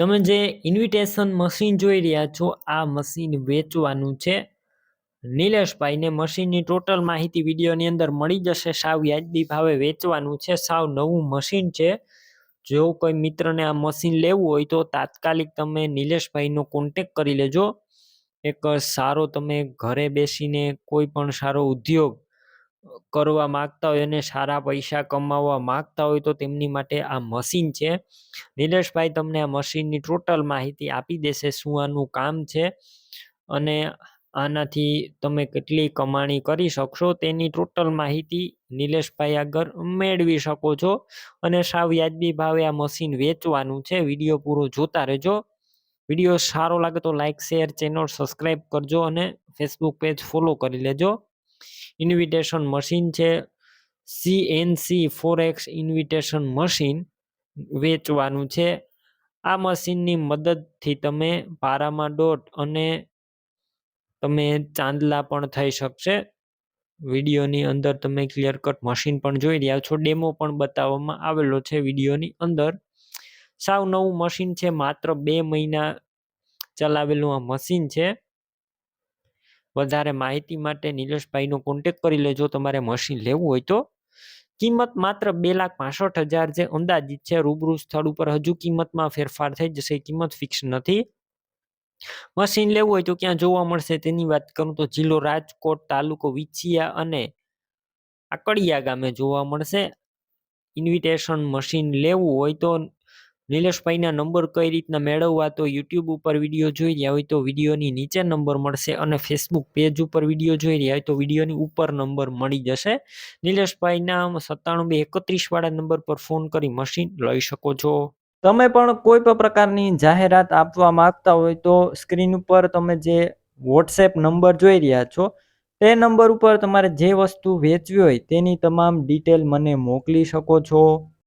તમે જે invitation machine જોઈ રહ્યા છો આ મશીન વેચવાનું છે નિલેશભાઈને મશીનની ટોટલ માહિતી વિડીયોની અંદર મળી જશે। સાવ વ્યાજબી ભાવે વેચવાનું છે, સાવ નવું મશીન છે। જો કોઈ મિત્રને આ મશીન લેવું હોય તો તાત્કાલિક તમે નિલેશભાઈનો કોન્ટેક કરી લેજો। એક સારો તમે ઘરે બેસીને કોઈ પણ સારો ઉદ્યોગ કરવા માંગતા હોય અને સારા પૈસા કમાવા માંગતા હોય તો તેમની માટે આ મશીન છે। નિલેશભાઈ તમને આ મશીનની ટોટલ માહિતી આપી દેશે, શું આનું કામ છે અને આનાથી તમે કેટલી કમાણી કરી શકશો તેની ટોટલ માહિતી નિલેશભાઈ આગળ મેળવી શકો છો અને સાવ વ્યાજબી ભાવે આ મશીન વેચવાનું છે। વિડીયો પૂરો જોતા રહેજો। વિડીયો સારો લાગે તો લાઈક, શેર, ચેનલ સબસ્ક્રાઈબ કરજો અને ફેસબુક પેજ ફોલો કરી લેજો। ઇન્વિટેશન મશીન છે, CNC 4X ઇન્વિટેશન મશીન વેચવાનું છે। આ મશીનની મદદથી તમે પારામાં દોટ અને તમે ચાંદલા પણ થઈ શકશે। વિડીયોની અંદર તમે ક્લિયર કટ મશીન પણ જોઈ રહ્યા છો, ડેમો પણ બતાવવામાં આવેલો છે વિડીયોની અંદર। સાવ નવું મશીન છે, માત્ર 2 મહિના ચલાવેલું આ મશીન છે। વધારે માહિતી માટે નિલેશભાઈનો કોન્ટેક કરી લેજો તમારે મશીન લેવું હોય તો। કિંમત માત્ર 2,65,000 જે અંદાજિત છે, રૂબરૂ સ્થળ ઉપર હજુ કિંમતમાં ફેરફાર થઈ જશે, કિંમત ફિક્સ નથી। મશીન લેવું હોય તો ક્યાં જોવા મળશે તેની વાત કરું તો જિલ્લો રાજકોટ, તાલુકો વિછિયા અને આકડિયા ગામે જોવા મળશે। ઇન્વિટેશન મશીન લેવું હોય તો નિલેશભાઈના નંબર કઈ રીતના મેળવવા તો યુટ્યુબ ઉપર વિડીયો જોઈ રહ્યા હોય તો વિડીયોની નીચે નંબર મળશે અને ફેસબુક પેજ ઉપર વિડીયો જોઈ રહ્યા હોય તો વિડીયોની ઉપર નંબર મળી જશે। નિલેશભાઈના 97 231 વાળા નંબર પર ફોન કરી મશીન લઈ શકો છો। તમે પણ કોઈ પણ પ્રકારની જાહેરાત આપવા માંગતા હોય તો સ્ક્રીન ઉપર તમે જે વોટ્સએપ નંબર જોઈ રહ્યા છો તે નંબર ઉપર તમારે જે વસ્તુ વેચવી હોય તેની તમામ ડિટેલ મને મોકલી શકો છો।